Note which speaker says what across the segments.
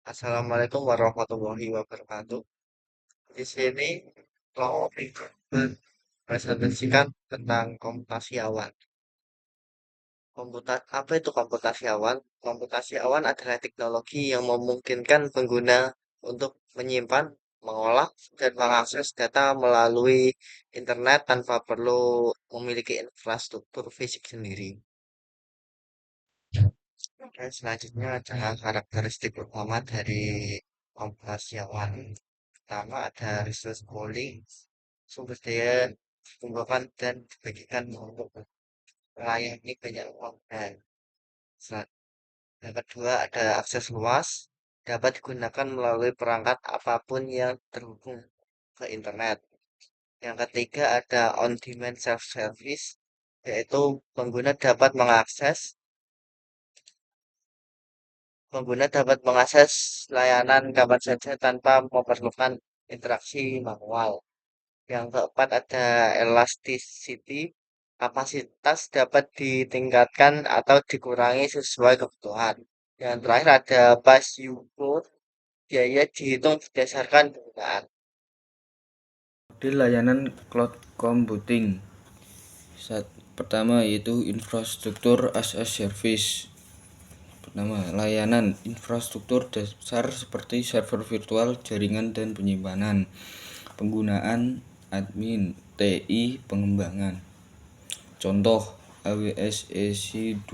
Speaker 1: Assalamualaikum warahmatullahi wabarakatuh. Di sini mau presentasikan tentang komputasi awan. Apa itu komputasi awan? Komputasi awan adalah teknologi yang memungkinkan pengguna untuk menyimpan, mengolah, dan mengakses data melalui internet tanpa perlu memiliki infrastruktur fisik sendiri. Dan selanjutnya adalah karakteristik utama dari komputasi awan. Pertama ada resource pooling, sumber daya dikumpulkan dan dibagikan untuk melayani banyak organ. Yang kedua ada akses luas, dapat digunakan melalui perangkat apapun yang terhubung ke internet. Yang ketiga ada on-demand self-service, yaitu pengguna dapat mengakses layanan kapan saja tanpa memerlukan interaksi manual. Yang keempat ada elasticity, kapasitas dapat ditingkatkan atau dikurangi sesuai kebutuhan. Yang terakhir ada pay you go, biaya dihitung berdasarkan penggunaan.
Speaker 2: Model layanan cloud computing. Pertama yaitu infrastruktur as a service. Pertama, layanan infrastruktur dasar seperti server virtual, jaringan dan penyimpanan. Penggunaan admin, TI, pengembangan. Contoh AWS EC2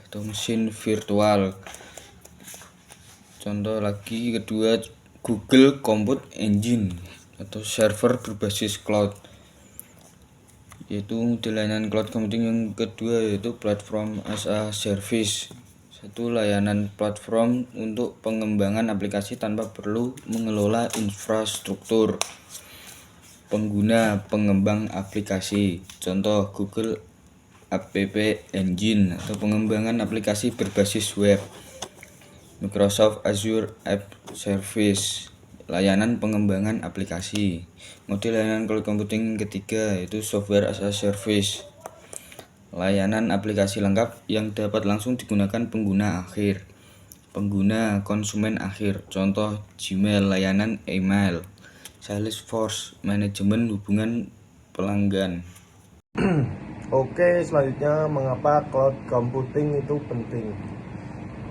Speaker 2: atau mesin virtual. Contoh lagi kedua Google Compute Engine atau server berbasis cloud. Yaitu model layanan cloud computing yang kedua yaitu platform as a service. Satu layanan platform untuk pengembangan aplikasi tanpa perlu mengelola infrastruktur. Pengguna pengembang aplikasi. Contoh Google App Engine atau pengembangan aplikasi berbasis web. Microsoft Azure App Service, layanan pengembangan aplikasi. Model layanan cloud computing ketiga yaitu software as a service, layanan aplikasi lengkap yang dapat langsung digunakan pengguna akhir. Pengguna konsumen akhir, contoh Gmail, layanan email. Salesforce, manajemen hubungan pelanggan.
Speaker 3: Oke, selanjutnya mengapa cloud computing itu penting?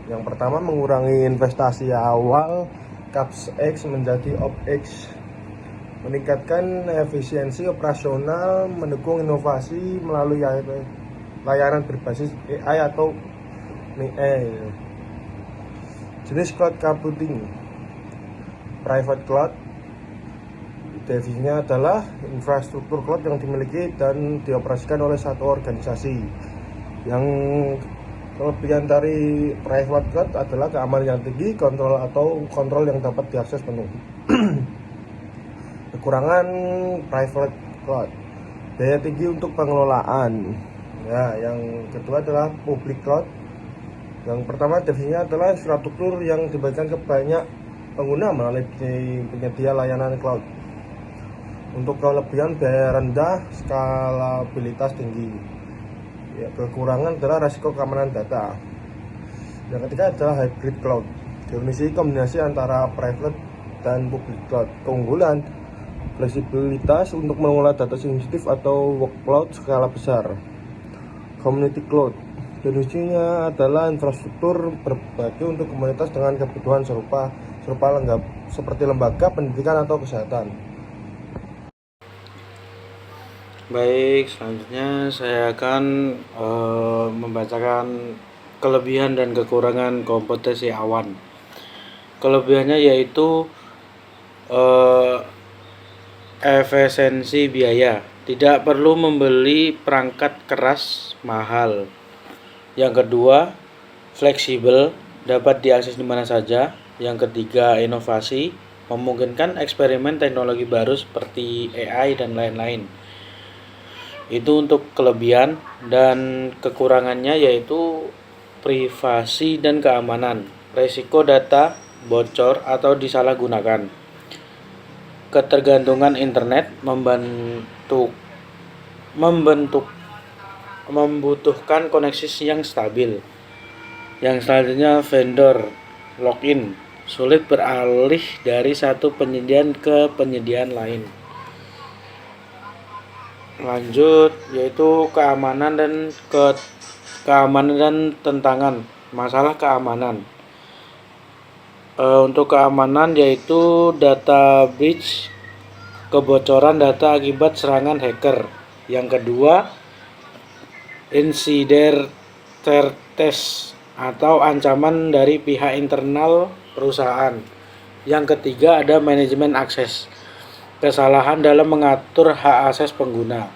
Speaker 3: Yang pertama, mengurangi investasi awal CapEx menjadi OpEx, meningkatkan efisiensi operasional, mendukung inovasi melalui layanan berbasis AI atau ML. Jenis cloud computing: private cloud, definisinya adalah infrastruktur cloud yang dimiliki dan dioperasikan oleh satu organisasi. Yang kelebihan dari private cloud adalah keamanan yang tinggi, kontrol yang dapat diakses penuh. Kekurangan private cloud: daya tinggi untuk pengelolaan. Ya, yang kedua adalah public cloud. Yang pertama definisinya adalah infrastruktur yang dibagikan ke banyak pengguna melalui penyedia layanan cloud. Untuk kelebihan, biaya rendah, skalabilitas tinggi. Ya, kekurangan adalah risiko keamanan data. Yang ketiga adalah hybrid cloud, definisi kombinasi antara private dan public cloud. Keunggulan: fleksibilitas untuk mengolah data sensitif atau workload skala besar. Community cloud, definisinya adalah infrastruktur berbagi untuk komunitas dengan kebutuhan serupa lengkap seperti lembaga pendidikan atau kesehatan.
Speaker 2: Baik, selanjutnya saya akan membacakan kelebihan dan kekurangan komputasi awan. Kelebihannya yaitu eh, efisiensi biaya, tidak perlu membeli perangkat keras mahal. Yang kedua, fleksibel, dapat diakses di mana saja. Yang ketiga, inovasi, memungkinkan eksperimen teknologi baru seperti AI dan lain-lain. Itu untuk kelebihan, dan kekurangannya yaitu privasi dan keamanan, risiko data bocor atau disalahgunakan, ketergantungan internet, membutuhkan koneksi yang stabil,
Speaker 4: Yang selanjutnya vendor login, sulit beralih dari satu penyediaan ke penyediaan lain. Lanjut yaitu keamanan dan tantangan. Masalah keamanan. Untuk keamanan yaitu data breach, kebocoran data akibat serangan hacker. Yang kedua, insider threats atau ancaman dari pihak internal perusahaan. Yang ketiga ada manajemen akses, kesalahan dalam mengatur hak akses pengguna.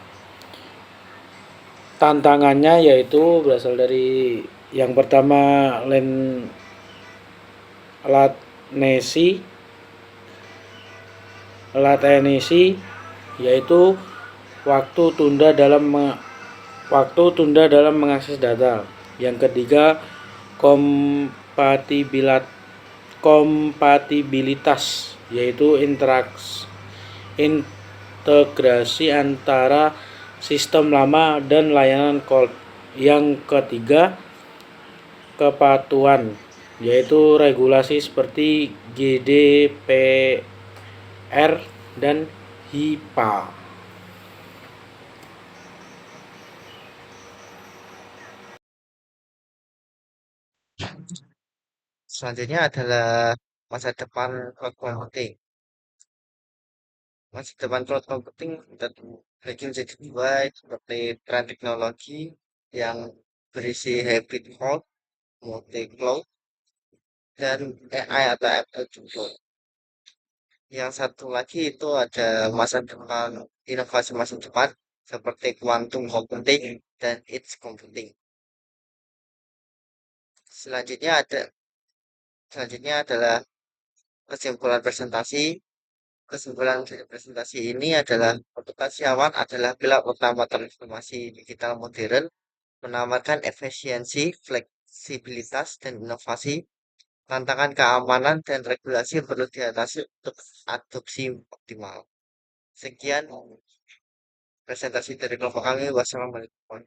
Speaker 4: Tantangannya yaitu berasal dari yang pertama latency yaitu waktu tunda dalam mengakses data. Yang ketiga kompatibilitas yaitu integrasi antara sistem lama dan layanan cloud. Yang ketiga kepatuhan yaitu regulasi seperti GDPR dan HIPAA.
Speaker 1: Selanjutnya adalah masa depan cloud computing. Masa depan cloud computing terbagi menjadi dua, seperti tren teknologi yang berisi hybrid cloud, multi cloud, dan AI atau ML juga. Yang satu lagi itu ada masa depan, inovasi masa depan seperti quantum computing dan edge computing. Selanjutnya ada selanjutnya adalah kesimpulan presentasi. Kesimpulan dari presentasi ini adalah aplikasi awan adalah pilar utama transformasi digital modern, menawarkan efisiensi, fleksibilitas, dan inovasi. Tantangan keamanan dan regulasi perlu diatasi untuk adopsi optimal. Sekian presentasi dari kelompok kami. Wassalamualaikum.